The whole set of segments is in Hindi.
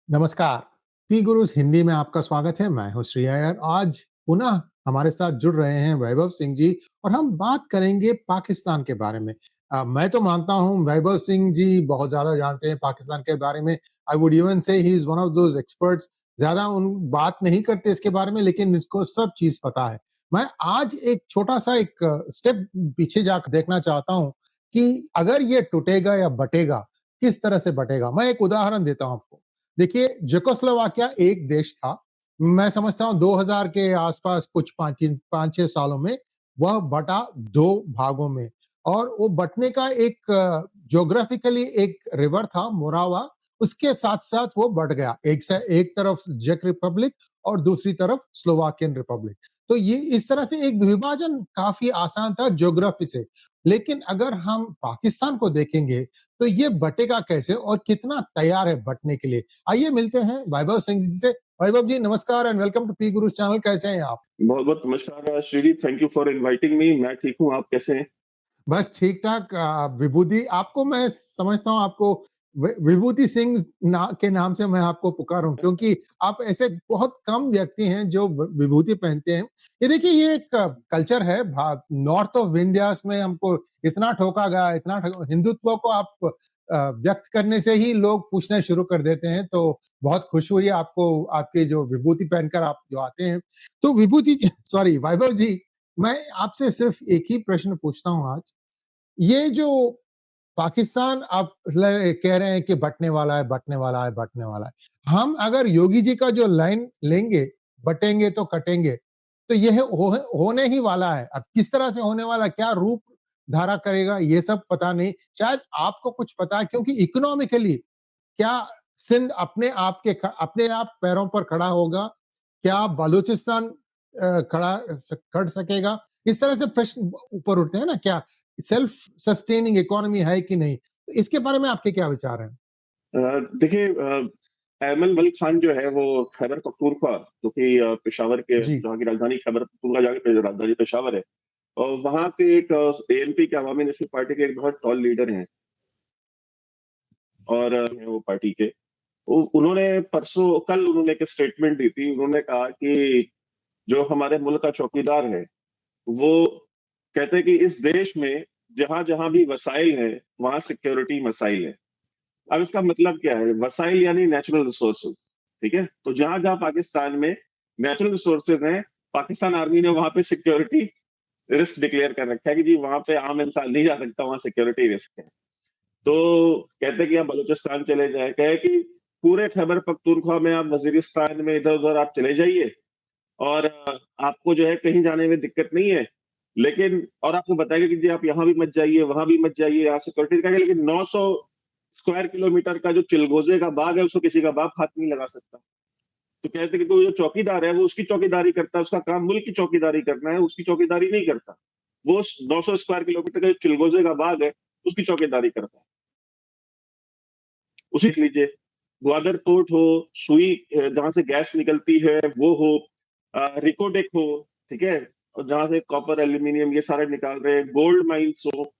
नमस्कार। पी गुरुज़ हिंदी में आपका स्वागत है। मैं हूँ श्री अय्यर। आज पुनः हमारे साथ जुड़ रहे हैं वैभव सिंह जी और हम बात करेंगे पाकिस्तान के बारे में। मैं तो मानता हूँ वैभव सिंह जी बहुत ज़्यादा जानते हैं पाकिस्तान के बारे में। आई वुड इवन से he is one of those experts. ज़्यादा उन बात नहीं करते इसके बारे में लेकिन इसको सब चीज़ पता है। मैं आज एक छोटा-सा एक स्टेप पीछे जाकर देखना चाहता हूँ कि अगर ये टूटेगा या बटेगा, किस तरह से बटेगा? मैं एक उदाहरण देता हूँ आपको। देखिए, ज़ेकोस्लोवाकिया एक देश था। मैं समझता हूँ 2000 के आसपास कुछ 5-6 सालों में वह बँटा 2 भागों में और वो बँटने का एक ज्योग्राफिकली एक रिवर था मोरावा, उसके साथ-साथ वो बँट गया। एक तरफ चेक रिपब्लिक और दूसरी तरफ स्लोवाकियन रिपब्लिक। तो ये इस तरह से एक विभाजन काफ़ी आसान था ज्योग्राफी से। लेकिन अगर हम पाकिस्तान को देखेंगे, तो ये बँटेगा कैसे और कितना तैयार है बँटने के लिए? आइए मिलते हैं वैभव सिंह जी से। वैभव जी नमस्कार and welcome to P Guru channel. कैसे हैं आप? बहुत-बहुत नमस्कार Shriji, thank you for inviting me. मैं ठीक हूँ, आप कैसे हैं? बस ठीक-ठाक। विभूति आपको मैं समझता हूँ आपको विभूति सिंह के नाम से मैं आपको पुकारूँ क्योंकि आप ऐसे बहुत कम व्यक्ति हैं जो विभूति पहनते हैं। ये देखिए ये एक कल्चर है नॉर्थ ऑफ विंध्यास में हमको इतना ठोका गया, हिंदुत्व को आप व्यक्त करने से ही लोग पूछना शुरू कर देते हैं। तो बहुत खुश हुई आपको आपके जो विभूति पहनकर आप जो आते हैं। तो विभूति जी सॉरी वैभव जी, मैं आपसे सिर्फ एक ही प्रश्न पूछता हूँ आज। ये जो पाकिस्तान आप कह रहे हैं कि बँटने वाला है, बँटने वाला है, बँटने वाला है। हम अगर योगी जी का जो लाइन लेंगे, बँटेंगे तो कटेंगे, तो यह होने ही वाला है। अब किस तरह से होने वाला है, क्या रूप धारा करेगा, ये सब पता नहीं। शायद आपको कुछ पता है क्योंकि इकोनॉमिकली क्या सिंध अपने आप पैरों पर खड़ा होगा? क्या बलूचिस्तान कर सकेगा? इस तरह से प्रश्न ऊपर उठते हैं ना, क्या सेल्फ सस्टेनिंग इकोनॉमी है कि नहीं? तो इसके बारे में आपके क्या विचार हैं? देखिए ऐमन मलिक खान जो है वो खैबर पख्तूनख्वा जो कि पेशावर के जी, जहाँ की राजधानी खैबर पख्तूनख्वा जहाँ की राजधानी पेशावर है और वहाँ पे एक एएनपी के अवामी नेशनल पार्टी के एक बहुत टॉल लीडर हैं और हैं वो पार्टी के। उन्होंने परसों कल उन्होंने एक स्टेटमेंट दी थी। उन्होंने कहा कि जो हमारे मुल्क का चौकीदार है, वो कहते हैं कि इस देश में जहाँ-जहाँ भी वसाइल हैं, वहाँ सिक्योरिटी मसाइल है। अब इसका मतलब क्या है? वसाइल यानी नेचुरल रिसोर्सेज़, ठीक है? तो जहाँ-जहाँ पाकिस्तान में नेचुरल रिसोर्सेज़ हैं, पाकिस्तान आर्मी ने वहाँ पे सिक्योरिटी रिस्क डिक्लेयर कर रखा है कि जी वहाँ पे आम इंसान नहीं जा सकता, वहाँ सिक्योरिटी रिस्क है। तो कहते हैं कि आप बलूचिस्तान चले जाएँ, कहे कि पूरे खैबर पख्तूनख्वा में आप वज़ीरिस्तान में इधर-उधर आप चले जाइए और आपको जो है कहीं जाने में दिक्कत नहीं है। लेकिन और आपको बताएगा कि जी आप यहाँ भी मत जाइए, वहाँ भी मत जाइए, यहाँ सिक्योरिटी का है, लेकिन 900 स्क्वायर किलोमीटर का जो चिलगोज़े का बाग है, उसको किसी का बाप हाथ नहीं लगा सकता। तो कहते हैं कि कोई जो चौकीदार है, वो उसकी चौकीदारी करता है, उसका काम मुल्क की चौकीदारी करना है, उसकी चौकीदारी नहीं करता। वो 900 स्क्वायर किलोमीटर का जो चिलगोज़े का बाग है, उसकी चौकीदारी करता है। उसी देख लीजिए, ग्वादर पोर्ट हो, सुई जहाँ से गैस निकलती है, वो हो, रिकोडेक हो, ठीक है? और जहाँ से कॉपर, एल्यूमीनियम ये सारे निकाल रहे हैं, गोल्ड माइन्स हो,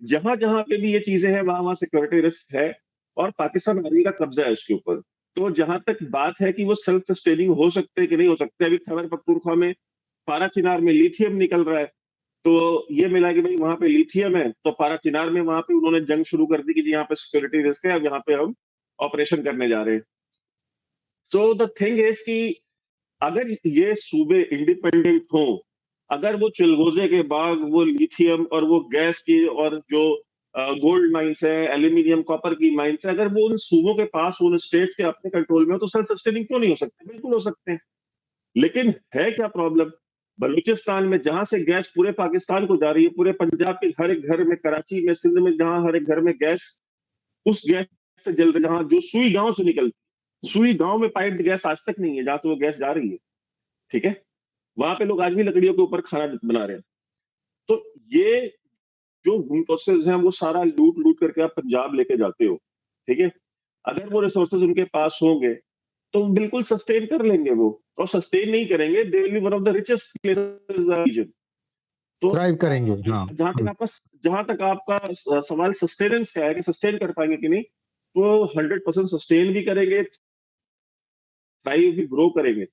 जहाँ-जहाँ पे भी ये चीज़ें हैं, वहाँ-वहाँ सिक्योरिटी रिस्क है और पाकिस्तान आर्मी का कब्ज़ा है उसके ऊपर। तो जहाँ तक बात है कि वो सेल्फ सस्टेनिंग हो सकते हैं कि नहीं हो सकते, अभी खैबर पख्तूनख्वा में पारा-चिनार में लिथियम निकल रहा है, तो ये मिला कि भई वहाँ पे लिथियम है, तो पारा-चिनार में वहाँ पे उन्होंने जंग शुरू कर दी कि जी यहाँ पे सिक्योरिटी रिस्क है, अब यहाँ पे हम ऑपरेशन करने जा रहे हैं। सो द थिंग इज़ कि अगर ये सूबे इंडिपेंडेंट हों, अगर वो चिलगोज़े के बाद वो लिथियम और वो गैस की और जो गोल्ड माइन्स हैं, एल्यूमीनियम, कॉपर की माइन्स हैं, अगर वो उन सूबों के पास, उन स्टेट्स के अपने कंट्रोल में हो, तो सेल्फ सस्टेनिंग क्यों नहीं हो सकते? बिल्कुल हो सकते हैं। लेकिन है क्या प्रॉब्लम? बलूचिस्तान में जहाँ से गैस पूरे पाकिस्तान को जा रही है, पूरे पंजाब के हर एक घर में, कराची में, सिंध में जहाँ हर एक घर में गैस उस गैस से जल रही जहाँ जो सुई गाँव से निकलती सुई गाँव में पाइप्ड गैस आज तक नहीं है, जहाँ से वो गैस जा रही है, ठीक है? वहाँ पे लोग आज भी लकड़ियों के ऊपर खाना बना रहे हैं। तो ये जो रिसोर्सेज़ हैं, वो सारा लूट-लूट करके आप पंजाब लेके जाते हो, ठीक है? अगर वो रिसोर्सेज़ उनके पास होंगे, तो बिल्कुल सस्टेन कर लेंगे वो और सस्टेन नहीं करेंगे, they will be one of the richest places in the region. तो थ्राइव करेंगे। हाँ। हुँ। जहाँ तक आपका सवाल सस्टेनेंस का है कि सस्टेन कर पाएँगे कि नहीं, तो 100% सस्टेन भी करेंगे, थ्राइव, भी ग्रो करेंगे।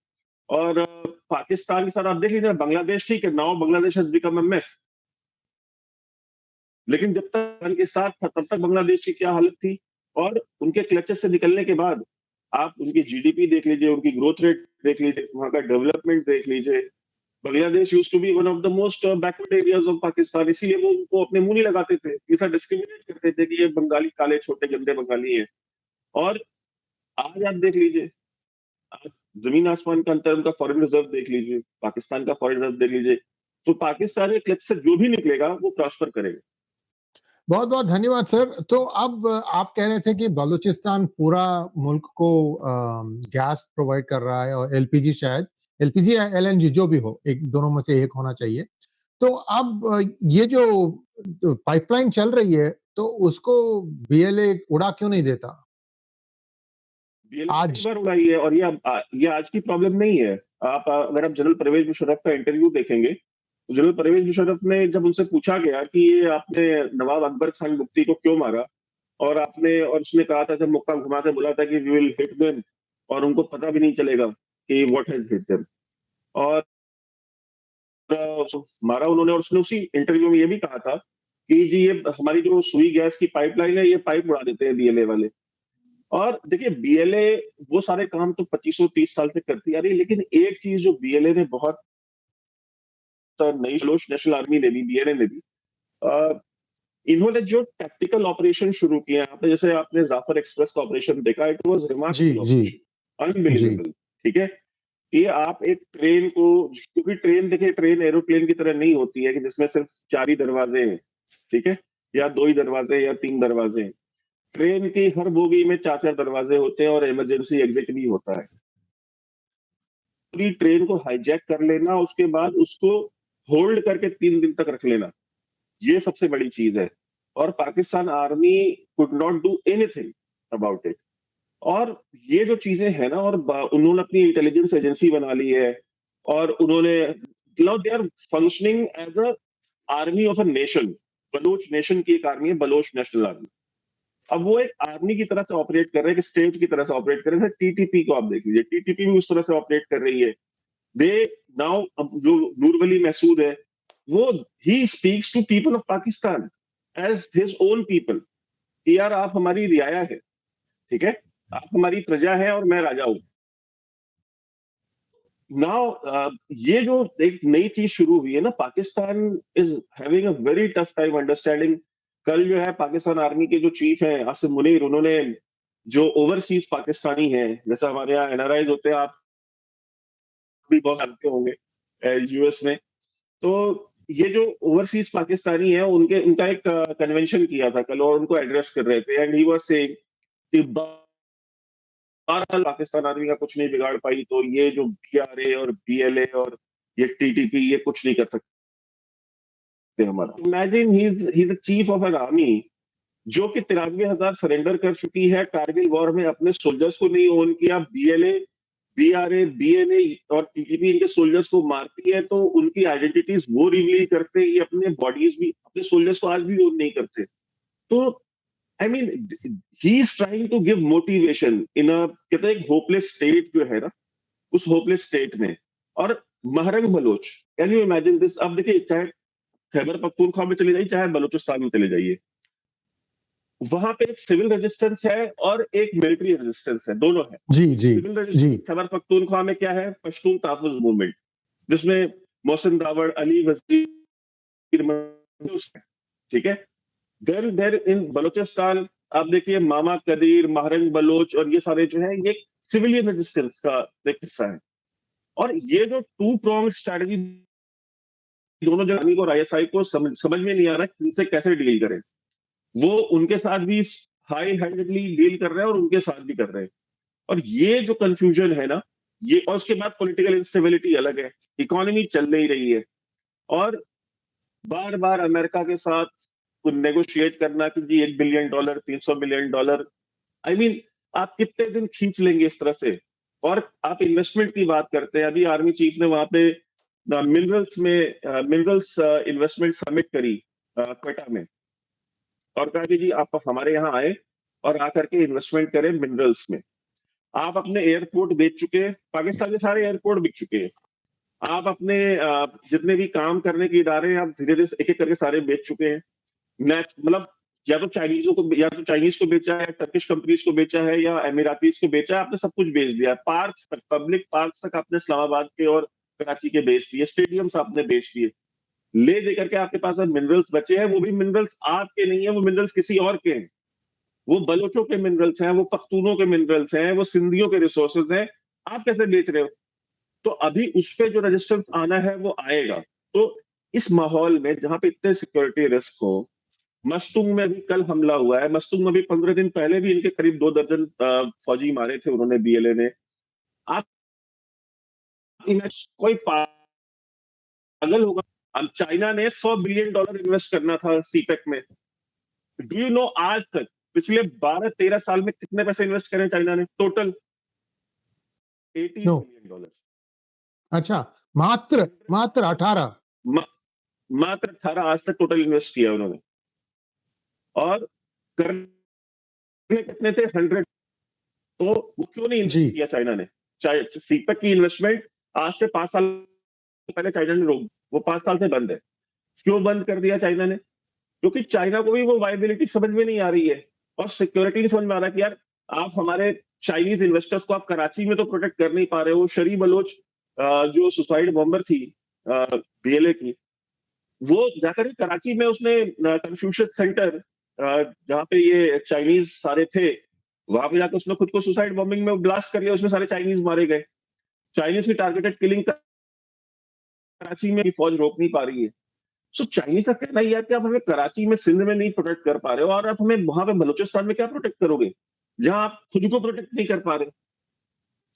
और पाकिस्तान के साथ आप देख लीजिए, बांग्लादेश ठीक है, now Bangladesh has become a mess. लेकिन जब तक पाकिस्तान के साथ था तब तक बांग्लादेश की क्या हालत थी। और उनके क्लचेस से निकलने के बाद आप उनकी जीडीपी देख लीजिए, उनकी ग्रोथ रेट देख लीजिए, वहां का डेवलपमेंट देख लीजिए। Bangladesh used to be one of the most backward areas of Pakistan, इसीलिए वो उनको अपने मुंह नहीं लगाते थे, ऐसा डिस्क्रिमिनेट करते थे कि ये बंगाली काले छोटे गंदे बंगाली हैं। और आज आप देख लीजिए, आप जमीन आसमान का अंतर, उनका फॉरेन रिजर्व देख लीजिए, पाकिस्तान का फॉरेन रिजर्व देख लीजिए। तो पाकिस्तान के क्लच से जो भी निकलेगा वो प्रॉस्पर करेगा। बहुत-बहुत धन्यवाद सर। तो अब आप कह रहे थे कि बलूचिस्तान पूरा मुल्क को गैस प्रोवाइड कर रहा है और एलपीजी शायद, एलपीजी या एलएनजी जो भी हो, एक दोनों में से एक होना चाहिए। तो अब ये जो पाइपलाइन चल रही है, तो उसको बीएलए उड़ा क्यों नहीं देता? बीएलए कई आज बार उड़ाई है, और ये आज की प्रॉब्लम नहीं है। अगर आप जनरल परवेज मुशर्रफ का इंटरव्यू देखेंगे, तो जनरल परवेज मुशर्रफ ने जब उनसे पूछा गया कि ये आपने नवाब अकबर खान बुक्ती को क्यों मारा, और उसने कहा था, जब मुक्का घुमा के बोला था कि वी विल हिट देम, और उनको पता भी नहीं चलेगा कि व्हाट हैज हिट देम। और मारा उन्होंने, और उसने उसी इंटरव्यू में ये भी कहा था कि जी ये हमारी जो सुई गैस की पाइपलाइन है, ये पाइप उड़ा देते हैं बीएलए वाले। और देखिए, बीएलए वो सारे काम तो 2530 साल से करती आ रही है, लेकिन एक चीज जो बीएलए ने बहुत नई, बलोच नेशनल आर्मी ने भी, बीएलए ने भी, अ, इन्होंने जो टैक्टिकल ऑपरेशन शुरू किए हैं, आपने जैसे आपने जाफर एक्सप्रेस का ऑपरेशन देखा, इट वाज जी, रिमार्केबल जी, ऑपरेशन, जी। अनबिलीवेबल। ठीक है, कि आप एक ट्रेन को, क्योंकि ट्रेन देखिए, ट्रेन एरोप्लेन की तरह नहीं होती है कि जिसमें सिर्फ 4 ही दरवाजे हैं, ठीक है, या 2 ही दरवाजे या 3 दरवाजे हैं। ट्रेन की हर बोगी में 4-4 दरवाजे होते हैं, और इमरजेंसी एग्जिट भी होता है। पूरी ट्रेन को हाईजैक कर लेना, उसके बाद उसको होल्ड करके 3 दिन तक रख लेना, ये सबसे बड़ी चीज है। और Pakistan army could not do anything about it. और ये जो चीजें हैं ना, और उन्होंने अपनी इंटेलिजेंस एजेंसी बना ली है, और उन्होंने, now they are functioning as a army of a nation. Baloch nation की एक आर्मी है, बलोच नेशनल आर्मी। अब वो एक आर्मी की तरह से ऑपरेट कर रहे हैं, एक स्टेट की तरह से ऑपरेट कर रहे हैं। टीटीपी को आप देख लीजिए, टीटीपी भी उस तरह से ऑपरेट कर रही है। दे नाउ, अब जो नूर वली महसूद है, वो he speaks to people of Pakistan as his own people, कि यार आप हमारी रियाया है, ठीक है, आप हमारी प्रजा है, और मैं राजा हूं। नाउ ये जो एक नई चीज शुरू हुई है ना, Pakistan is having a very tough time understanding. कल जो है, पाकिस्तान आर्मी के जो चीफ हैं आसिम मुनीर, उन्होंने जो ओवरसीज पाकिस्तानी हैं, जैसे हमारे यहाँ एनआरआईज होते हैं, आप भी बहुत जानते होंगे यूएस में। तो ये जो ओवरसीज पाकिस्तानी है, उनके उनका एक कन्वेंशन किया था कल, और उनको एड्रेस कर रहे थे, एंड ही वाज सेइंग कि बहरहाल पाकिस्तान आर्मी का कुछ नहीं बिगाड़ पाई, तो ये जो बीआरए और बीएलए और ये टीटीपी, ये कुछ नहीं कर सकते हमारा। Imagine he is the chief of an army, जो कि 93,000 सरेंडर कर चुकी है कारगिल वॉर में, अपने सोल्जर्स को नहीं ओन किया। बीएलए, बीआरए, बीएनए और टीटीपी इनके सोल्जर्स को मारती है, तो उनकी आइडेंटिटीज वो रिवील करते हैं, ये अपने बॉडीज भी, अपने सोल्जर्स को आज भी ओन नहीं करते। तो I mean, he is trying to give motivation in a, कहते हैं एक होपलेस स्टेट जो है ना, उस होपलेस स्टेट में। और Mahrang Baloch, can you imagine this? अब देखिए, चाहे खैबर पख्तूनख्वा में चले जाइए, चाहे बलूचिस्तान में चले जाइए, वहां पे एक सिविल रेजिस्टेंस है और एक मिलिट्री रेजिस्टेंस है, दोनों है। जी, जी, सिविल जी। रेजिस्टेंस खैबर पख्तूनख्वा में क्या है? पश्तून तहफ़्फ़ुज़ मूवमेंट, जिसमें मोहसिन दावड़, अली वज़ीर मंसूर है, ठीक है? देन देयर इन बलूचिस्तान, आप देखिए मामा कदीर, महरंग बलोच और ये सारे जो है, ये सिविलियन रेजिस्टेंस का एक हिस्सा है। और ये जो टू प्रोंग स्ट्रेटजी, दोनों जगह आर्मी को और आईएसआई को समझ में नहीं आ रहा है कि इनसे कैसे डील करें। वो उनके साथ भी हाई हैंडेडली डील कर रहे हैं, और उनके साथ भी कर रहे हैं। और ये जो कंफ्यूजन है ना, ये, और उसके बाद पॉलिटिकल इंस्टेबिलिटी अलग है, इकोनॉमी चल नहीं रही है, और बार बार अमेरिका के साथ नेगोशिएट करना कि जी $1 बिलियन, $300 मिलियन। आई मीन, आप कितने दिन खींच लेंगे इस तरह से? और आप इन्वेस्टमेंट की बात करते हैं, अभी आर्मी चीफ ने वहां पे मिनरल्स इन्वेस्टमेंट समिट करी क्वेटा में, और कहा कि जी आप हमारे यहाँ आए और आकर के इन्वेस्टमेंट करें मिनरल्स में। आप अपने एयरपोर्ट बेच चुके हैं, पाकिस्तान के सारे एयरपोर्ट बिक चुके हैं। आप अपने जितने भी काम करने के इदारे हैं, आप धीरे-धीरे एक-एक करके सारे बेच चुके हैं। मतलब या तो चाइनीज़ को बेचा है, टर्किश कंपनीज़ को बेचा है या एमिरातीज़ को बेचा है, आपने सब कुछ बेच दिया है। पार्क्स तक, पब्लिक पार्क्स तक आपने इस्लामाबाद के और कराची के बेच दिए, स्टेडियम्स आपने बेच दिए। ले दे करके आपके पास अब मिनरल्स बचे हैं, वो भी मिनरल्स आपके नहीं है, वो मिनरल्स किसी और के हैं। वो बलोचों के मिनरल्स हैं, वो पख्तूनों के मिनरल्स हैं, वो सिंधियों के रिसोर्सेज़ हैं। आप कैसे बेच रहे हो? तो अभी उस पे जो रेजिस्टेंस आना है वो आएगा। तो इस माहौल में जहाँ पे इतने सिक्योरिटी रिस्क हो, मस्तूंग में अभी कल हमला हुआ है। मस्तूंग में भी 15 दिन पहले भी इनके करीब 2 दर्जन फौजी मारे थे उन्होंने, बीएलए ने। आप कोई पागल होगा? अब चाइना ने $100 बिलियन इन्वेस्ट करना था सीपेक में। डू यू नो आज तक पिछले 12-13 साल में कितने पैसे इन्वेस्ट करे चाइना ने टोटल? $18 no billion. अच्छा, मात्र मात्र 18। म, मात्र 18 आज तक टोटल इन्वेस्ट किया उन्होंने। और करने कितने थे? 100। तो वो क्यों नहीं जी। इन्वेस्ट किया चाइना ने? सीपेक की इन्वेस्टमेंट आज से 5 साल पहले चाइना ने रोक, वो 5 साल से बंद है। क्यों बंद कर दिया चाइना ने? क्योंकि चाइना को भी वो वायबिलिटी समझ में नहीं आ रही है और सिक्योरिटी नहीं समझ में आ रहा कि यार आप हमारे चाइनीज इन्वेस्टर्स को आप कराची में तो प्रोटेक्ट कर नहीं पा रहे हो। शरी बलोच जो सुसाइड बॉम्बर थी बीएलए की, वो जाकर कराची में उसने कन्फ्यूशियस सेंटर जहाँ पे ये चाइनीज सारे थे, वहां पे जाकर उसने खुद को सुसाइड बॉम्बिंग में ब्लास्ट कर लिया। उसमें सारे चाइनीज मारे गए। चाइनीज की टारगेटेड किलिंग कराची में फौज रोक नहीं पा रही है। सो चाइनीज का कहना ही है कि आप हमें कराची में, सिंध में नहीं प्रोटेक्ट कर पा रहे हो, और आप हमें वहां पे बलूचिस्तान में क्या प्रोटेक्ट करोगे जहां आप खुद को प्रोटेक्ट नहीं कर पा रहे?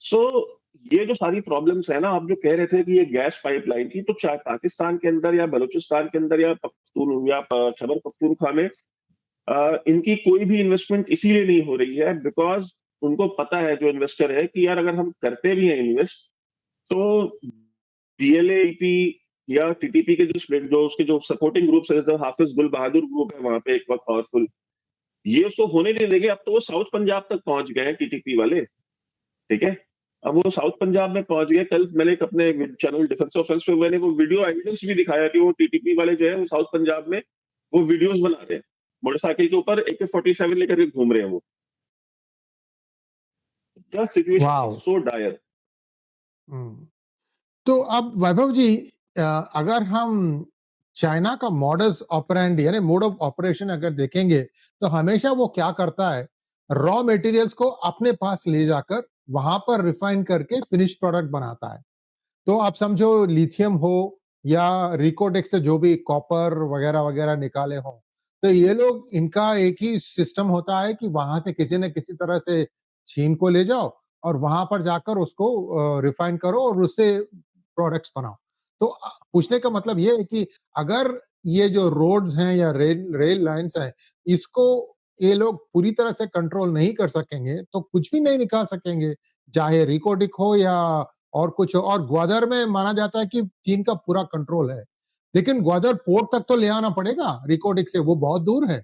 सो ये जो सारी प्रॉब्लम्स है ना, आप जो कह रहे थे कि ये गैस पाइपलाइन की, तो चाहे पाकिस्तान के अंदर या बलूचिस्तान के अंदर या खैबर पख्तूनख्वा में इनकी कोई भी इन्वेस्टमेंट इसीलिए नहीं हो रही है बिकॉज उनको पता है, जो इन्वेस्टर है, कि यार अगर हम करते भी हैं इन्वेस्ट, तो बीएलएपी या टीटीपी के जो उसके जो सपोर्टिंग ग्रुप्स है, जैसे हाफिज गुल बहादुर ग्रुप है वहां पे एक वक्त पावरफुल, ये उसको होने नहीं देंगे। अब तो वो साउथ पंजाब तक पहुंच गए हैं टीटीपी वाले। ठीक है, अब वो साउथ पंजाब में पहुंच गए। कल मैंने एक अपने चैनल डिफेंस ऑफेंस पे मैंने वो वीडियो एविडेंस भी दिखाया कि वो टीटीपी वाले जो है वो साउथ पंजाब में वो वीडियोस बना रहे हैं, मोटरसाइकिल के ऊपर AK-47 लेकर के घूम रहे हैं वो। The situation is wow. So dire. Hmm. तो अब वैभव जी, अगर हम चाइना का मॉडस ऑपरेंडी यानी मोड ऑफ ऑपरेशन अगर देखेंगे, तो हमेशा वो क्या करता है, रॉ मटेरियल्स को अपने पास ले जाकर वहां पर रिफाइन करके फिनिश प्रोडक्ट बनाता है। तो आप समझो लिथियम हो या रिकोडेक्स से जो भी कॉपर वगैरह वगैरह निकाले हो, तो ये लोग, इनका एक ही सिस्टम होता है कि वहां से किसी न किसी तरह से चीन को ले जाओ और वहां पर जाकर उसको रिफाइन करो और उससे प्रोडक्ट्स बनाओ। तो पूछने का मतलब ये है कि अगर ये जो रोड्स हैं या रेल रेल लाइंस हैं, इसको ये लोग पूरी तरह से कंट्रोल नहीं कर सकेंगे तो कुछ भी नहीं निकाल सकेंगे, चाहे रिकोडिक हो या और कुछ हो। और ग्वादर में माना जाता है कि चीन का पूरा कंट्रोल है, लेकिन ग्वादर पोर्ट तक तो ले आना पड़ेगा रिकोडिक से, वो बहुत दूर है।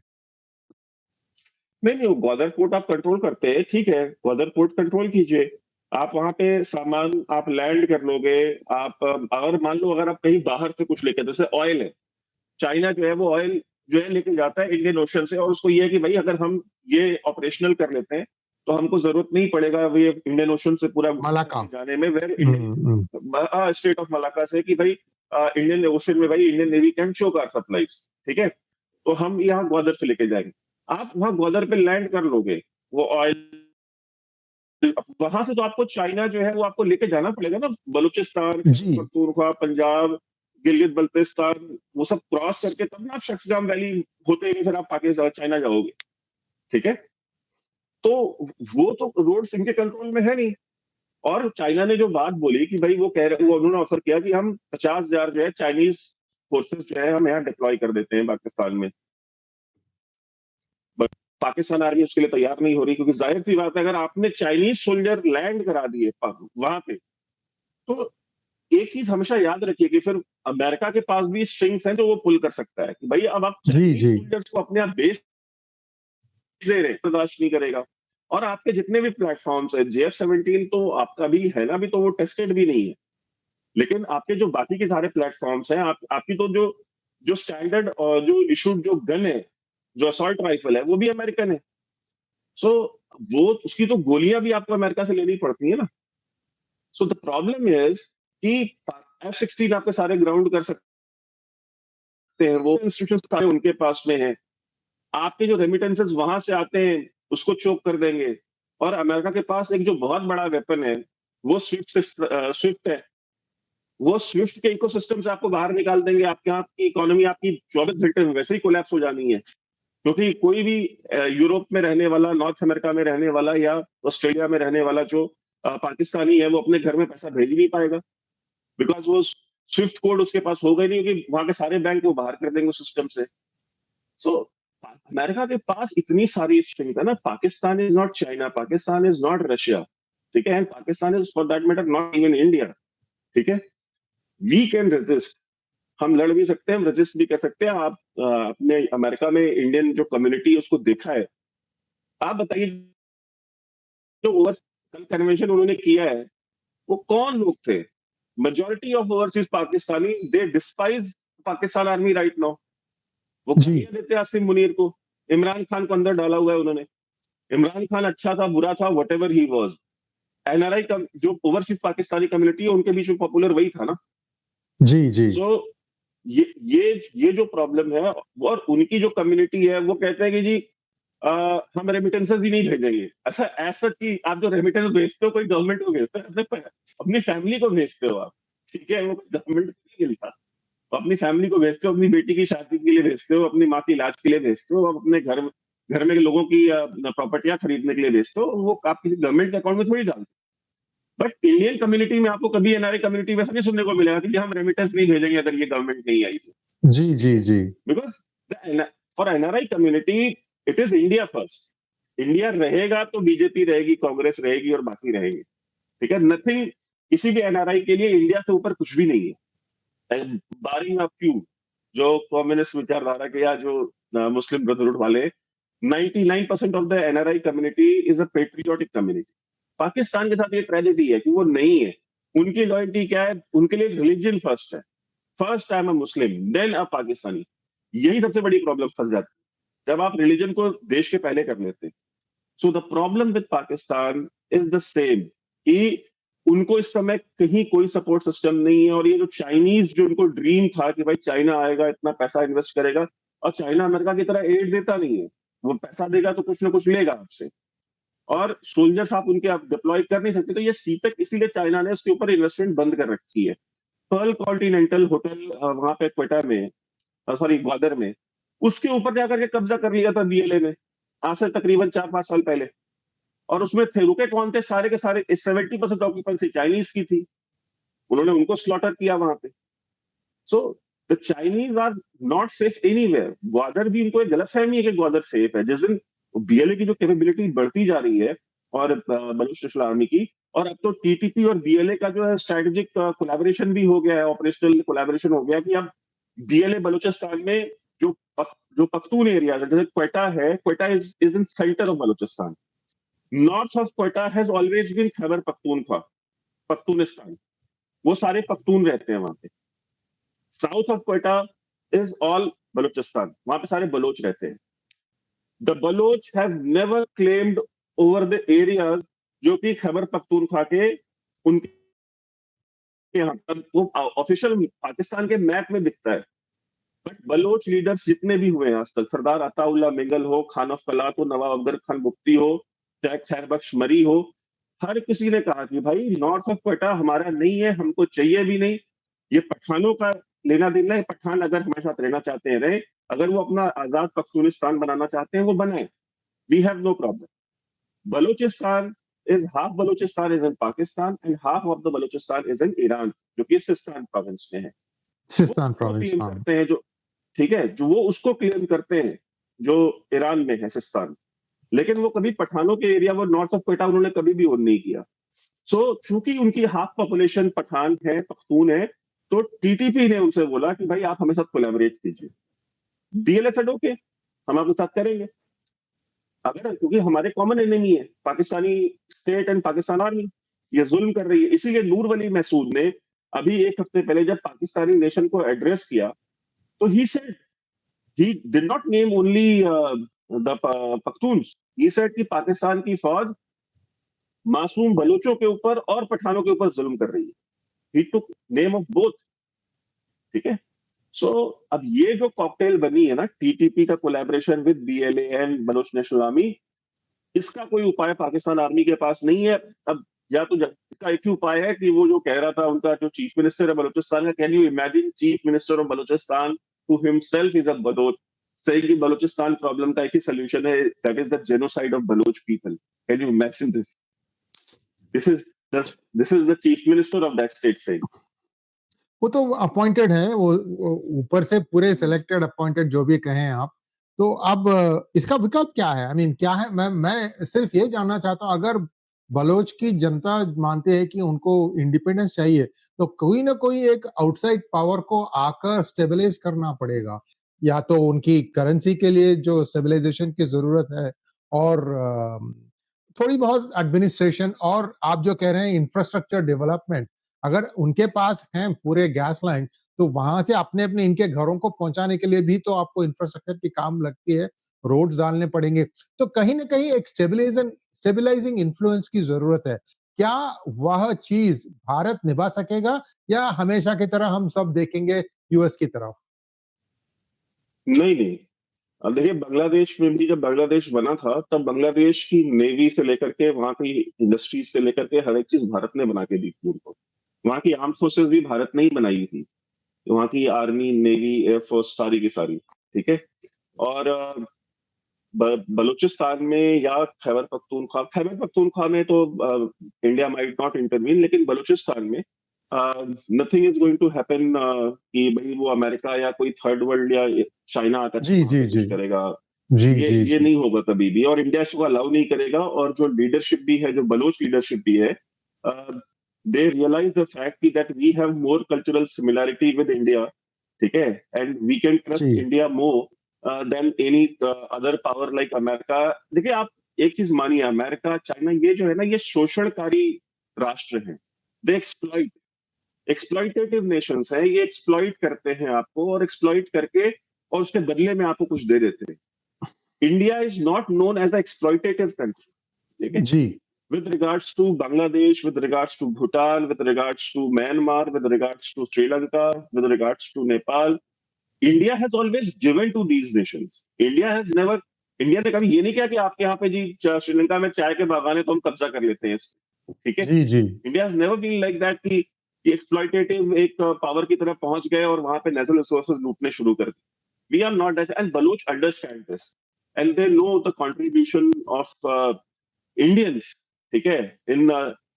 नहीं नहीं, वो ग्वादर पोर्ट आप कंट्रोल करते हैं, ठीक है, ग्वादर पोर्ट कंट्रोल कीजिए। आप वहां पे सामान आप लैंड कर लोगे। आप अगर मान लो अगर आप कहीं बाहर से कुछ लेके, जैसे ऑयल है, चाइना जो है वो ऑयल जो है लेके जाता है इंडियन ओशन से, और उसको ये है कि भाई अगर हम ये ऑपरेशनल कर लेते हैं तो हमको जरूरत नहीं पड़ेगा ये इंडियन ओशन से पूरा मलाका। लेके जाने में। Where Indian strait of Malacca से कि भाई इंडियन ओशन में भाई Indian navy can choke our supplies, ठीक है, तो हम यहाँ ग्वादर से लेके जाएंगे। आप वहां ग्वादर पे लैंड कर लोगे वो ऑयल, वहां से तो आपको चाइना जो है वो आपको लेके जाना पड़ेगा ना, बलूचिस्तान, खैबर जी। पख्तूनख्वा, पंजाब, गिलगित बल्तिस्तान, वो सब क्रॉस करके तब ना आप शख्सगाम वैली होते ही फिर आप पाकिस्तान चाइना जाओगे। ठीक है, तो वो तो रोड्स इनके कंट्रोल में है नहीं। और चाइना ने जो बात बोली कि भाई वो कह रहे, वो उन्होंने ऑफर किया कि हम 50,000 जो है चाइनीज फोर्सेस जो है हम यहाँ डिप्लॉय कर देते हैं पाकिस्तान में। बट पाकिस्तान आर्मी उसके लिए तैयार नहीं हो रही, क्योंकि जाहिर सी बात है अगर आपने चाइनीज सोल्जर लैंड करा दिए वहां पे, तो एक चीज हमेशा याद रखिए कि फिर अमेरिका के पास भी स्ट्रिंग्स हैं जो वो पुल कर सकता है कि भाई अब आप जी। चाइनीज जी। सोल्जर्स को अपने आप बेस दे रहे, बर्दाश्त नहीं करेगा। और आपके जितने भी प्लेटफॉर्म्स है, JF-17 तो आपका भी है ना, अभी तो वो टेस्टेड भी नहीं है। लेकिन आपके जो बाकी के सारे प्लेटफॉर्म्स हैं, आपकी तो जो जो स्टैंडर्ड और जो इशूड जो गन है, जो असॉल्ट राइफल है, वो भी अमेरिकन है। सो वो उसकी तो गोलियां भी आपको अमेरिका से लेनी पड़ती है ना। सो द प्रॉब्लम इज कि F-16 आपके सारे ग्राउंड कर सकते हैं, वो इंस्टीट्यूशन सारे उनके पास में है। आपके जो रेमिटेंसेस वहां से आते हैं, उसको चोक कर देंगे। और अमेरिका के पास एक जो बहुत बड़ा वेपन है, वो स्विफ्ट है। वो स्विफ्ट के इकोसिस्टम से आपको बाहर निकाल देंगे। आपके यहाँ की इकोनॉमी आपकी 24 घंटे में वैसे ही कोलैप्स हो जानी है। क्योंकि कोई भी यूरोप में रहने वाला, नॉर्थ अमेरिका में रहने वाला या ऑस्ट्रेलिया में रहने वाला जो पाकिस्तानी है, वो अपने घर में पैसा भेज नहीं पाएगा। बिकॉज वो स्विफ्ट कोड उसके पास होगा ही नहीं, क्योंकि वहां के सारे बैंक वो बाहर कर देंगे सिस्टम से। सो अमेरिका के पास इतनी सारी स्ट्रेंथ है ना। Pakistan is not China, Pakistan is not Russia, ठीक है, and Pakistan is for that matter not even India, ठीक है। वी कैन रेजिस्ट, हम लड़ भी सकते हैं, हम रजिस्ट भी कर सकते हैं। आप अपने अमेरिका में इंडियन जो कम्युनिटी है उसको देखा है। आप बताइए, जो ओवर कल कन्वेंशन उन्होंने किया है, वो कौन लोग थे? Majority of overseas Pakistani, they despise Pakistan army right now. वो जी, गालियां देते हैं आसिम मुनीर को। इमरान खान को अंदर डाला हुआ है उन्होंने। इमरान खान अच्छा था, बुरा था, what ever he was, NRI का जो ओवरसीज पाकिस्तानी कम्युनिटी है उनके बीच में पॉपुलर वही था ना। जी, जी। सो ये ये जो प्रॉब्लम है, और उनकी जो कम्युनिटी है, वो कहते हैं कि जी हम रेमिटेंसेस ही नहीं भेजेंगे। अच्छा, ऐसा कि आप जो रेमिटेंस भेजते हो, कोई गवर्नमेंट को भेजते हो, अपनी फैमिली को भेजते हो आप, ठीक है, वो गवर्नमेंट को नहीं मिलता। तो अपनी फैमिली को भेजते हो, अपनी बेटी की शादी के लिए भेजते हो, अपनी माँ की इलाज के लिए भेजते हो, आप अपने घर घर में लोगों की प्रॉपर्टियां खरीदने के लिए भेजते हो, वो आप किसी गवर्नमेंट के अकाउंट में थोड़ी डालते। बट इंडियन कम्युनिटी में आपको कभी एनआरआई कम्युनिटी में ऐसा नहीं सुनने को मिलेगा कि हम रेमिटेंस नहीं भेजेंगे अगर ये गवर्नमेंट नहीं आई तो। जी, जी, जी। Because for NRI community it is India first. India रहेगा तो बीजेपी रहेगी, कांग्रेस रहेगी और बाकी रहेंगे, ठीक है। नथिंग, किसी भी एनआरआई के लिए इंडिया से ऊपर कुछ भी नहीं है, बारिंग ऑफ फ्यू जो कम्युनिस्ट विचारधारा के या जो मुस्लिम ब्रदरहुड वाले। 99% of the NRI community is a patriotic community. Pakistan के साथ ये ट्रेजेडी है कि वो नहीं है। उनकी लॉयल्टी क्या है? उनके लिए रिलीजन फर्स्ट है। First I am a Muslim then a Pakistani. यही सबसे बड़ी प्रॉब्लम फंस जाती है जब आप रिलीजन को देश के पहले कर लेते हैं। So the problem with Pakistan is the same, कि उनको इस समय कहीं कोई सपोर्ट सिस्टम नहीं है। और ये जो चाइनीज, जो उनको ड्रीम था कि भाई चाइना आएगा, इतना पैसा इन्वेस्ट करेगा, और चाइना अमेरिका की तरह एड देता नहीं है। वो पैसा देगा तो कुछ ना कुछ लेगा आपसे, और सोल्जर्स आप उनके आप डिप्लॉय कर नहीं सकते। तो ये सीपेक, इसीलिए चाइना ने उसके ऊपर इन्वेस्टमेंट बंद कर रखी है। पर्ल कॉन्टिनेंटल होटल वहां पे क्वेटा में, सॉरी ग्वादर में, उसके ऊपर जाकर के कब्जा कर लिया था बीएलए ने, आज से तकरीबन 4-5 साल पहले। और उसमें थे, रुके कौन थे? सारे के सारे 70% ऑक्यूपेंसी चाइनीज की थी। उन्होंने उनको स्लॉटर किया वहां पे। So the Chinese are not safe anywhere. Gwadar भी, इनको एक गलत फहमी है कि ग्वादर सेफ है। जिस दिन बीएलए की जो कैपेबिलिटी बढ़ती जा रही है, और बलूचिस्तान आर्मी की, और अब तो टीटीपी और बीएलए का जो है स्ट्रेटेजिक कोलैबोरेशन भी हो गया है, ऑपरेशनल कोलैबोरेशन हो गया, कि अब बीएलए बलूचिस्तान में जो जो पख्तून एरिया है, जैसे क्वेटा है, Quetta is in centre of Balochistan. North of Quetta has always been Khyber Pakhtunkhwa, Pakhtunistan. वो सारे पख्तून रहते हैं वहां पे। South of Quetta is all Balochistan, वहां पे सारे बलोच रहते हैं। The Baloch have never claimed over the areas जो कि खैबर पख्तूनख्वा के उनके यहाँ पर वो ऑफिशियल पाकिस्तान के मैप में दिखता है। बट बलोच लीडर्स जितने भी हुए हैं आज तक, सरदार अताउल्ला मिंगल हो, खान अफ कलात हो, नवाब अफजल खान बुख्ती हो, चाहे खैर बख्श मरी हो, हर किसी ने कहा कि भाई नॉर्थ ऑफ क्वेटा हमारा नहीं है, हमको चाहिए भी नहीं। ये पठानों का लेना देना है। पठान अगर हमारे साथ रहना चाहते हैं रहे, अगर वो अपना आजाद पख्तूनिस्तान बनाना चाहते हैं वो बनाए, we have no problem. Balochistan is half, Balochistan is in Pakistan and half of the Balochistan is in Iran, जो कि सिस्तान प्रोविंस में है। वो सिस्तान वो प्रोविंस, क्लेम हाँ। करते हैं, जो ठीक है, जो वो उसको क्लेम करते हैं जो ईरान में है सिस्तान। लेकिन वो कभी पठानों के एरिया, वो नॉर्थ ऑफ क्वेटा उन्होंने कभी भी ओन नहीं किया। सो चूंकि उनकी हाफ पॉपुलेशन पठान है, पख्तून है, तो टीटीपी ने उनसे बोला कि भाई आप हमें साथ कोलैबोरेट कीजिए। बीएलए सेड ओके, हम आपके साथ करेंगे। अगर क्योंकि हमारे कॉमन एनिमी है Pakistani state and Pakistan army, ये जुल्म कर रही है। इसीलिए नूर वली महसूद ने अभी एक हफ्ते पहले जब पाकिस्तानी नेशन को एड्रेस किया, तो he said, he did not name only the Pakhtuns, he said कि पाकिस्तान की फौज मासूम बलूचों के ऊपर और पठानों के ऊपर जुल्म कर रही है। ही टुक नेम ऑफ बोथ, ठीक है। सो अब ये जो कॉकटेल बनी है ना, टीटीपी का collaboration with BLA and Baloch national army, इसका कोई उपाय पाकिस्तान आर्मी के पास नहीं है। अब या तो इसका एक ही उपाय है कि वो जो कह रहा था उनका जो चीफ मिनिस्टर है बलूचिस्तान का, can you imagine chief minister of Balochistan who himself is a Baloch saying कि बलूचिस्तान प्रॉब्लम का एक ही सोल्यूशन है, that is the genocide of Baloch people. Can you imagine this? This is this is the chief minister of that state saying. वो तो अपॉइंटेड है, वो ऊपर से पूरे सिलेक्टेड अपॉइंटेड जो भी कहें आप। तो अब इसका विकल्प क्या है? आई मीन क्या है? मैं सिर्फ ये जानना चाहता हूँ, अगर बलोच की जनता मानती है कि उनको इंडिपेंडेंस चाहिए, तो कोई ना कोई एक आउटसाइड पावर को आकर स्टेबलाइज करना पड़ेगा। या तो उनकी करेंसी के लिए जो स्टेबलाइजेशन की ज़रूरत है, और थोड़ी बहुत एडमिनिस्ट्रेशन, और आप जो कह रहे हैं इंफ्रास्ट्रक्चर डेवलपमेंट, अगर उनके पास हैं पूरे गैस लाइन, तो वहां से अपने-अपने इनके घरों को पहुंचाने के लिए भी तो आपको इंफ्रास्ट्रक्चर की काम लगती है, रोड्स डालने पड़ेंगे। तो कहीं न कहीं एक स्टेबलाइजिंग इन्फ्लुएंस की ज़रूरत है। क्या वह चीज़ भारत निभा सकेगा, या हमेशा की तरह हम सब देखेंगे यूएस की तरफ? नहीं नहीं, अब देखिए बांग्लादेश में भी जब बांग्लादेश बना था, तब बांग्लादेश की नेवी से लेकर के वहां की इंडस्ट्रीज से लेकर के हर एक चीज भारत ने बना के दी थी उनको। वहां की आर्म फोर्सेस भी भारत ने ही बनाई थी, वहां की आर्मी नेवी एयरफोर्स सारी की सारी, ठीक है। और बलूचिस्तान में या खैबर पख्तूनख्वा में तो इंडिया माइट नॉट इंटरवीन, लेकिन बलूचिस्तान में nothing is going to happen कि भाई वो अमेरिका या कोई थर्ड वर्ल्ड या चाइना आकर जी, वहां जी, पे जी। कुछ करेगा। जी, जी, ये जी। नहीं होगा कभी भी, और इंडिया इसको अलाउ नहीं करेगा। और जो लीडरशिप भी है, जो बलोच लीडरशिप भी है, दे रियलाइज द फैक्ट कि that we have more cultural similarity with India, ठीक है, एंड वी कैन ट्रस्ट जी, India more than any other power like America. देखिए आप एक चीज मानिए, अमेरिका चाइना ये जो है ना, ये शोषणकारी राष्ट्र हैं। दे एक्सप्लॉइट, एक्सप्लॉइटेटिव नेशंस है, ये एक्सप्लॉइट करते हैं आपको, और एक्सप्लॉइट करके और उसके बदले में आपको कुछ दे देते हैं। India is not known as exploitative country, ठीक है। जी, with regards to Bangladesh, with regards to Bhutan, with regards to Myanmar, with regards to Sri Lanka, with regards to Nepal, India has always given to these nations. India has never, India ने कभी ये नहीं किया कि आपके यहाँ पे जी श्रीलंका में चाय के बागान है तो हम कब्जा कर लेते हैं इसको, ठीक है। जी, जी। India has never been like that कि एक्सप्लॉइटेटिव एक पावर की तरफ पहुंच गए और वहां पे नेचुरल रिसोर्सेज लूटने शुरू कर दिए। We are not that, and Baloch understand this and they know the contribution of Indians, ठीक है, in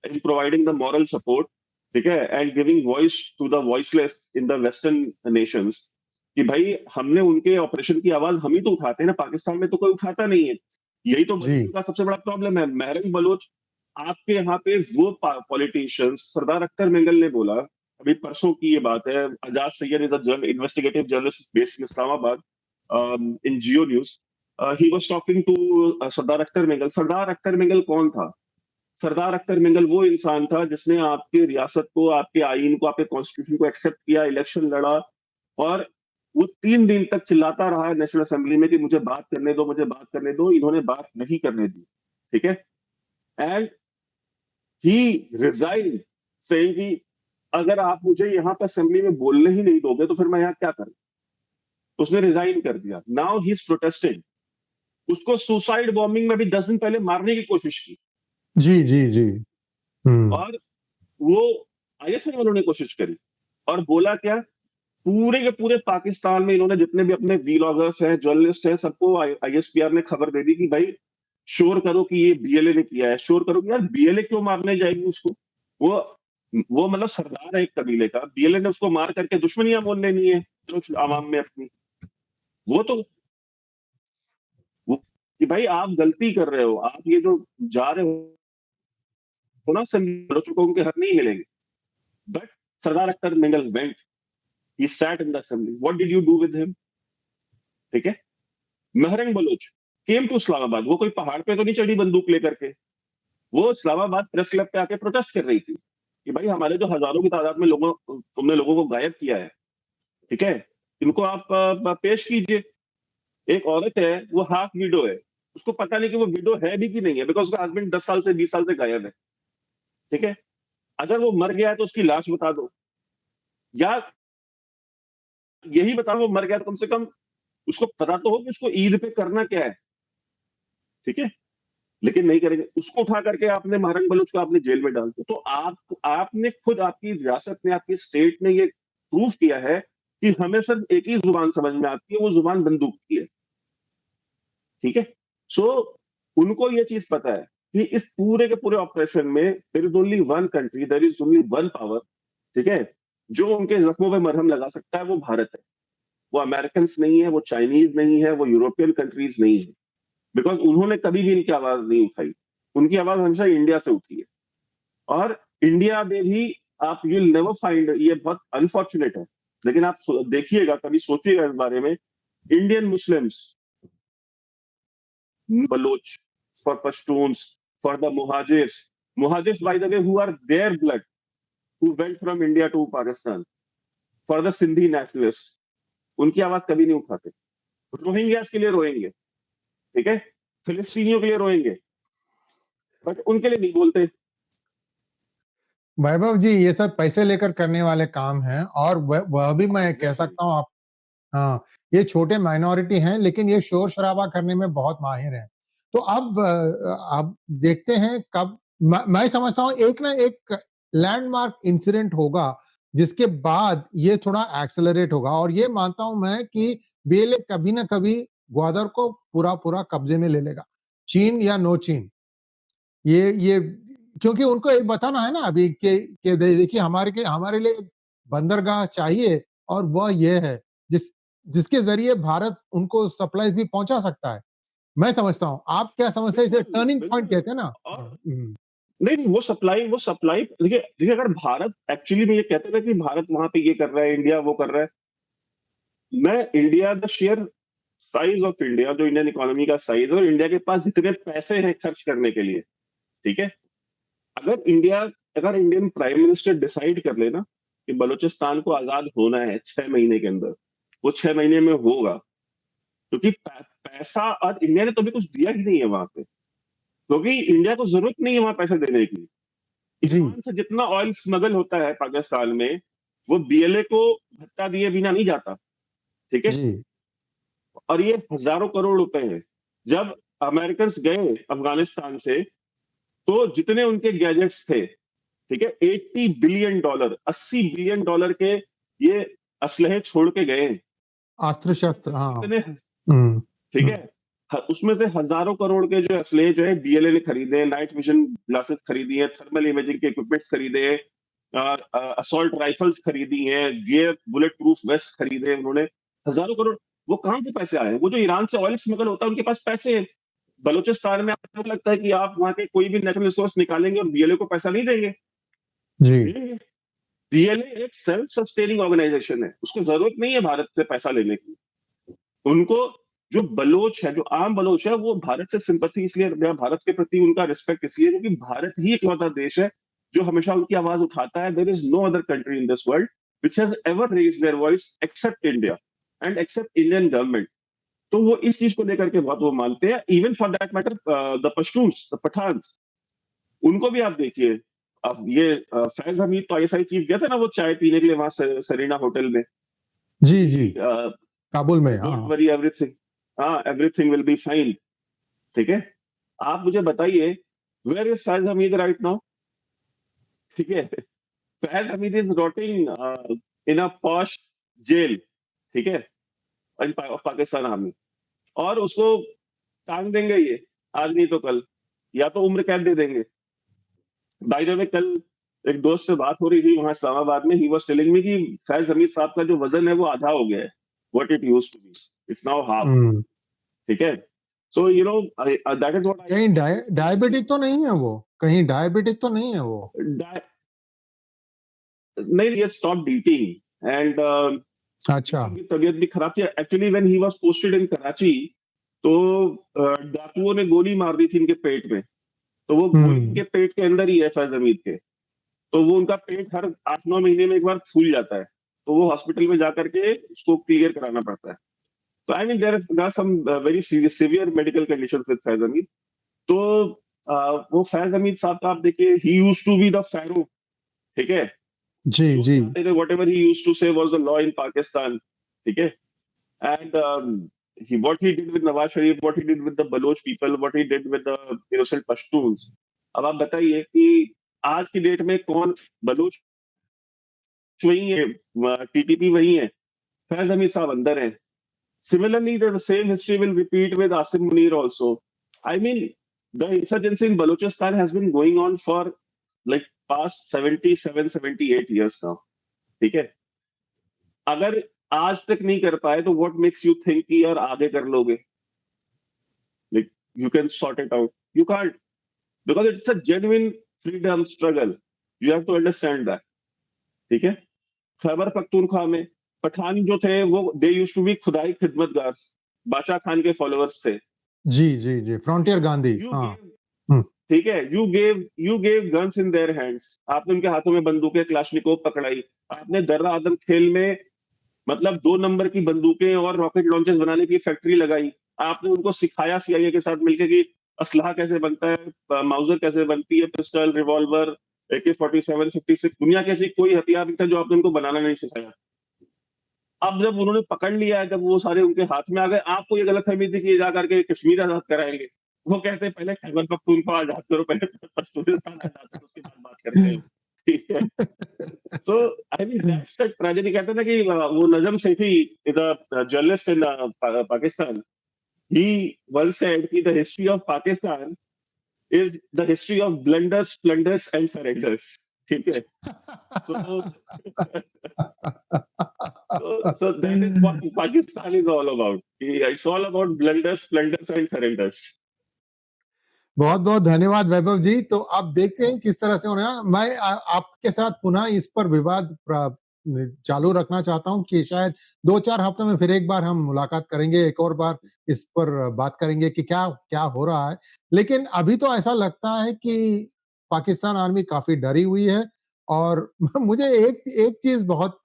in providing the moral support, ठीक है, and giving voice to the voiceless in the western nations, कि भाई हमने उनके ऑपरेशन की आवाज हम ही तो उठाते हैं ना, पाकिस्तान में तो कोई उठाता नहीं है। यही तो बलोचों जी, का सबसे बड़ा प्रॉब्लम है। महरंग बलोच, आपके यहाँ पे वो पॉलिटिशियंस, सरदार अख्तर मिंगल ने बोला, अभी परसों की ये बात है, Azad Syed is a investigative journalist based in Islamabad, in Geo News, he was talking to Sardar Akhtar Mengal. Sardar Akhtar Mengal कौन था? सरदार अख्तर मिंगल वो इंसान था जिसने आपकी रियासत को, आपके आईन को, आपके कॉन्स्टिट्यूशन को एक्सेप्ट किया, इलेक्शन लड़ा, और वो 3 दिन तक चिल्लाता रहा नेशनल असेंबली में कि मुझे बात करने दो, मुझे बात करने दो। इन्होंने बात नहीं करने दी, ठीक है। एंड ही रिजाइन सेइंग कि अगर आप मुझे यहाँ पर असेंबली में बोलने ही नहीं दोगे तो फिर मैं यहाँ क्या करूं। उसने रिजाइन कर दिया। Now he is protesting. उसको सुसाइड बॉम्बिंग में भी 10 दिन पहले मारने की कोशिश की, जी, जी, जी। हुँ। और वो आईएसआई वालों ने कोशिश करी, और बोला क्या, पूरे के पूरे पाकिस्तान में इन्होंने जितने भी अपने व्लॉगर्स हैं, जर्नलिस्ट हैं, सबको आईएसपीआर ने खबर दे दी कि भाई शोर करो कि ये बीएलए ने किया है, शोर करो कि यार बीएलए क्यों मारने जाएगी उसको। वो वो मतलब सरदार है एक कबीले का, बीएलए ने उसको मार करके दुश्मनियां मोल लेनी है जो आवाम में अपनी। वो तो वो कि भाई आप गलती कर रहे हो, आप ये जो जा रहे हो ना, समझो को उनके हक नहीं मिलेंगे। But Sardar Akhtar Mengal went, he sat in the assembly, what did you do with him, ठीक है। Mahrang Baloch, came to Islamabad. वो कोई पहाड़ पे तो नहीं चढ़ी बंदूक लेकर के, वो इस्लामाबाद प्रेस क्लब पे आके प्रोटेस्ट कर रही थी कि भाई हमारे जो हजारों की तादाद में लोगों तुमने लोगों को गायब किया है, ठीक है, इनको आप पेश कीजिए। एक औरत है, वो हाफ विडो है, उसको पता नहीं कि वो विडो है भी कि नहीं है, बिकॉज उसका हस्बैंड 10 साल से 20 साल से गायब है, ठीक है। अगर वो मर गया है तो उसकी लाश बता दो, या यही बताओ वो मर गया तो कम से कम उसको पता तो हो कि उसको ईद पे करना क्या है, ठीक है। लेकिन नहीं करेंगे, उसको उठा करके आपने महारंग बलूच को आपने जेल में डाल दिया। तो आपने खुद, आपकी रियासत ने, आपकी स्टेट ने ये प्रूफ किया है कि हमें सिर्फ एक ही जुबान समझ में आती है, वो जुबान बंदूक की है, ठीक है। सो उनको ये चीज पता है कि इस पूरे के पूरे ऑपरेशन में there is only one country, there is only one power, ठीक है, जो उनके जख्मों पे मरहम लगा सकता है, वो भारत है। वो अमेरिकन नहीं है, वो चाइनीज नहीं है, वो यूरोपियन कंट्रीज नहीं है, बिकॉज उन्होंने कभी भी इनकी आवाज नहीं उठाई। उनकी आवाज हमेशा इंडिया से उठी है। और इंडिया में भी आप यू विल नेवर फाइंड, ये बहुत अनफॉर्चुनेट है, लेकिन आप देखिएगा, कभी सोचिएगा इस बारे में, Indian Muslims, Baloch, for Pashtuns, for the Muhajirs by the way who are their blood, who went from India to Pakistan, for the Sindhi nationalist, उनकी आवाज कभी नहीं उठाते। रोहिंग्यास के लिए रोएंगे, ठीक है, फिलिस्तीनियों के लिए रोएंगे, बट उनके लिए नहीं बोलते। वैभव जी, ये सब पैसे लेकर करने वाले काम हैं और वह भी मैं कह सकता हूँ आप, हाँ, ये छोटे माइनॉरिटी हैं लेकिन ये शोर-शराबा करने में बहुत माहिर हैं। तो अब देखते हैं कब मैं समझता हूँ एक ना एक लैंडमार्क इंसिडेंट होगा, जिसके बाद ये थोड़ा एक्सेलरेट होगा और ये मानता हूँ मैं कि बीएलए कभी ना कभी ग्वादर को पूरा-पूरा कब्ज़े में ले लेगा। चीन या नो चीन। ये क्योंकि उनको ये बताना है ना अभी कि देखिए हमारे लिए बंदरगाह चाहिए और वह ये है, जिसके ज़रिए भारत उनको सप्लाइज़ भी पहुँचा सकता है। मैं समझता हूँ, आप क्या समझते हैं इसे बिल्कुल, टर्निंग पॉइंट बिल्कुल। कहते हैं ना? और हाँ, हुँ। नहीं, नहीं, वो सप्लाई देखिए, देखिए, अगर भारत एक्चुअली में ये कहते हैं ना कि भारत वहां पे ये कर रहा है, इंडिया वो कर रहा है, मैं India the share size of India, जो इंडियन इकोनॉमी का साइज, और इंडिया के पास जितने पैसे हैं खर्च करने के लिए, ठीक है, अगर इंडिया, अगर इंडियन प्राइम मिनिस्टर डिसाइड कर लेना कि बलूचिस्तान को आजाद होना है 6 महीने के अंदर, वो 6 महीने में होगा, क्योंकि पैसा, और इंडिया ने तो अभी कुछ दिया ही नहीं है वहां पे, क्योंकि इंडिया को जरूरत नहीं है वहां पैसे देने की। जी, ईरान से जितना ऑयल स्मगल होता है पाकिस्तान में, वो बीएलए को भत्ता दिए बिना नहीं जाता, ठीक है। जी। और ये हजारों करोड़ रुपए हैं। जब अमेरिकन गए अफगानिस्तान से, तो जितने उनके गैजेट्स थे, ठीक है, $80 बिलियन, $80 बिलियन के ये असलहे छोड़ के गए हैं। अस्त्र-शस्त्र, हाँ। कितने, हुँ, ठीक हुँ। है, उसमें से हजारों करोड़ के जो असलहे जो है बीएलए ने खरीदे, नाइट विजन ग्लासेस खरीदी है, थर्मल इमेजिंग के इक्विपमेंट्स खरीदे, असॉल्ट राइफल्स खरीदी हैं, गियर बुलेट प्रूफ वेस्ट खरीदे उन्होंने, हजारों करोड़। वो कहाँ से पैसे आए? वो जो ईरान से ऑयल स्मगल होता है, उनके पास पैसे हैं। बलूचिस्तान में आपको लगता है कि आप वहां के कोई भी नेचुरल रिसोर्स निकालेंगे और बीएलए को पैसा नहीं देंगे? जी। देंगे। बीएलए एक सेल्फ सस्टेनिंग ऑर्गेनाइजेशन है, उसको जरूरत नहीं है भारत से पैसा लेने की। उनको, जो बलोच है, जो आम बलोच है, वो भारत से सिंपैथी इसलिए, या भारत के प्रति उनका रिस्पेक्ट इसलिए, क्योंकि भारत ही इकलौता देश है जो हमेशा उनकी आवाज उठाता है। There is no other country in this world which has ever raised their voice except India and except Indian government. तो वो इस चीज को लेकर के बहुत वो मानते हैं। Even for that matter the Pashtuns, the Pathans, उनको भी आप देखिए। अब ये फैज हमीद तो आईएसआई चीफ गया था ना, वो चाय पीने के लिए वहां सरीना होटल में, जी, जी। कि काबुल में, डोंट हाँ। वरी एवरीथिंग, हाँ, एवरीथिंग विल बी फाइन, ठीक है। आप मुझे बताइए, where is Faiz Hamid right now, ठीक है। Faiz Hamid is rotting in a posh jail, ठीक है, इन पाकिस्तान आर्मी, और उसको टांग देंगे ये, आज नहीं तो कल, या तो उम्र कैद दे देंगे। बाय द वे, कल एक दोस्त से बात हो रही थी वहां इस्लामाबाद में, ही वाज टेलिंग मी कि फैज हमीद साहब का जो वजन है वो आधा हो गया है, what it used to be, it's now half, hmm. ठीक है। सो दैट इज व्हाट कहीं आई फील कि डायबिटिक तो नहीं है वो? कहीं डायबिटिक तो नहीं है वो? डाय नहीं, ही स्टॉप्ड ईटिंग, एंड अच्छा। उनकी तबीयत भी खराब थी actually. When he was posted in Karachi, तो डाकुओं ने गोली मार दी थी इनके पेट में, तो वो गोली इनके पेट के अंदर ही है फैज़ हमीद के। तो वो उनका पेट हर 8-9 महीने में एक बार फूल जाता है, तो वो हॉस्पिटल में जाकर के उसको क्लियर कराना पड़ता है। So I mean there are some very severe medical conditions with फैज़ हमीद। तो वो फैज़ हमीद साहब का आप देखिए, he used to be the pharaoh, ठीक है? जी, जो जी। चाहते थे whatever he used to say was the law in Pakistan, ठीक है? And what he did with Nawaz Sharif, what he did with the Baloch people, what he did with the innocent Pashtuns. अब आप बताइए कि आज की डेट में कौन बलूच वही है, टीटीपी वही है, फैज हमीद साहब अंदर हैं। Similarly, the same history will repeat with Asim Munir also. I mean, the insurgency in Balochistan has been going on for like past 77, 78 years now. ठीक है? अगर आज तक नहीं कर पाए तो what makes you think कि यार आगे कर लोगे? Like you can sort it out. You can't, because it's a genuine freedom struggle. You have to understand that. ठीक है? खैबर पख्तूनख्वा में पठान जो थे वो दे यूज्ड टू बी खुदाई खिदमतगार, बादशाह खान के फॉलोअर्स थे। जी, जी, जी, फ्रंटियर गांधी। यू हाँ। गेव हुँ, ठीक है, you gave guns in their hands. आपने उनके हाथों में बंदूकें क्लाशनिकोव पकड़ाई। आपने दर्रा आदम खेल में मतलब 2 नंबर की बंदूकें और रॉकेट लॉन्चर्स बनाने की फैक्ट्री लगाई। आपने उनको सिखाया सीआईए के साथ मिलके कि असलहा कैसे बनता है, माउज़र कैसे बनती है, पिस्टल, रिवॉल्वर, AK-47, 56, दुनिया की ऐसी कोई हथियार नहीं था जो आपने उनको बनाना नहीं सिखाया। अब जब उन्होंने पकड़ लिया है, जब वो सारे उनके हाथ में आ गए, आपको ये गलतफ़हमी थी कि ये जा करके कश्मीर आज़ाद कराएँगे। वो कहते हैं पहले खैबर पख्तूनख्वा आज़ाद करो, पहले पश्तूनिस्तान आज़ाद करो, उसके बाद बात करते हैं। ठीक है? So I mean that's the tragedy. कहते हैं ना कि वो Najam Sethi is a journalist in Pakistan. He once said कि the history of Pakistan is the history of blunders, plunders and surrenders. ठीक है? So so that is what Pakistan is all about. It's all about blunders, plunders and surrenders. बहुत-बहुत धन्यवाद वैभव जी। तो अब देखते हैं किस तरह से मैं आपके साथ पुनः इस पर विवाद चालू रखना चाहता हूँ कि शायद 2-4 हफ्तों में फिर एक बार हम मुलाकात करेंगे, एक और बार इस पर बात करेंगे कि क्या क्या हो रहा है। लेकिन अभी तो ऐसा लगता है कि पाकिस्तान आर्मी काफ़ी डरी हुई है और मुझे एक एक चीज़ बहुत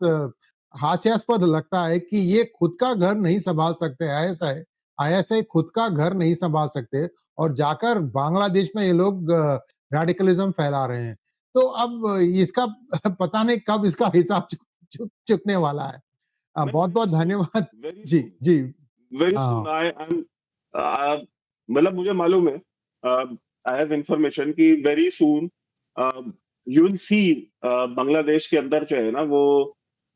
हास्यास्पद लगता है कि ये खुद का घर नहीं सँभाल सकते, आईएसआई खुद का घर नहीं सँभाल सकते और जाकर बांग्लादेश में ये लोग रेडिकलिज्म फैला रहे हैं। तो अब इसका पता नहीं कब इसका हिसाब चुकने वाला है। नहीं, बहुत-बहुत धन्यवाद। very जी, soon, जी। very soon. हाँ, मतलब मुझे मालूम है, आई हैव इंफॉर्मेशन कि very soon you will see Bangladesh के अंदर जो है ना वो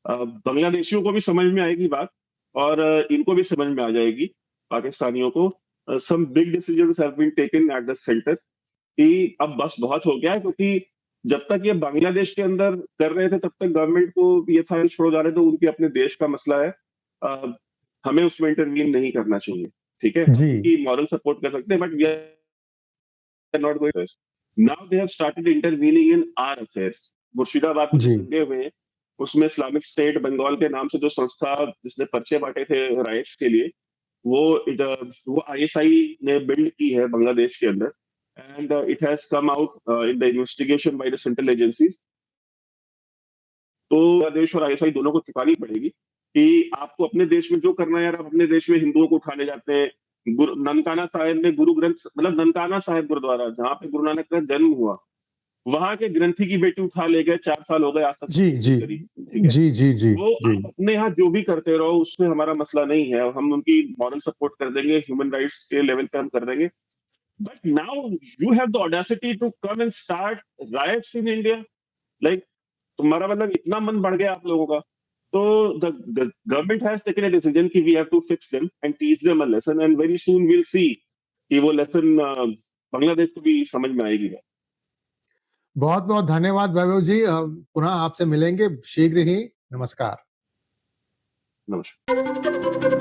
बांग्लादेशियों को भी समझ में आएगी बात और इनको भी समझ में आ जाएगी पाकिस्तानियों को। Some big decisions have been taken at the centre कि अब बस बहुत हो गया है, क्योंकि जब तक ये बांग्लादेश के अंदर कर रहे थे तब तक गवर्नमेंट को ये था छोड़ो जा रहे थे, उनके अपने देश का मसला है। हमें उसमें इंटरवीन नहीं करना चाहिए, ठीक है? हम जी, उनकी मॉरल सपोर्ट कर सकते हैं but we are not going to. Now they have started intervening in our affairs. Murshidabad में जो जी, दंगे हुए हैं, उसमें इस्लामिक स्टेट बंगाल के नाम से जो संस्था जिसने पर्चे बांटे थे राइट्स के लिए, वो वो आईएसआई ने बिल्ड की है बांग्लादेश के अंदर and it has come out in the investigation by the central agencies. तो बांग्लादेश और आईएसआई दोनों को चुकानी पड़ेगी कि आपको अपने देश में जो करना है यार, आप अपने देश में हिंदुओं को उठाने जाते हैं। ननकाना साहिब में गुरु ग्रंथ मतलब ननकाना साहिब गुरुद्वारा जहाँ पे गुरु नानक का जन्म हुआ, वहां के ग्रंथी की बेटी उठा ले गए, 4 साल हो गए आज तक जी, पुलिस नहीं जी। करी। ठीक है? जी, जी, जी, वो जी। आप अपने यहाँ जो भी करते रहो उसमें हमारा मसला नहीं है, हम उनकी मॉरल सपोर्ट कर देंगे, ह्यूमन राइट्स के लेवल पे हम कर देंगे। But now you have the audacity to come and start riots in India. Like तुम्हारा मतलब इतना मन बढ़ गया आप लोगों का। तो the government has taken a decision कि we have to fix them and teach them a lesson and very soon we will see कि वो लेसन बांग्लादेश को भी समझ में आएगी। बहुत-बहुत धन्यवाद वैभव जी। पुनः आपसे मिलेंगे शीघ्र ही। नमस्कार। नमस्कार।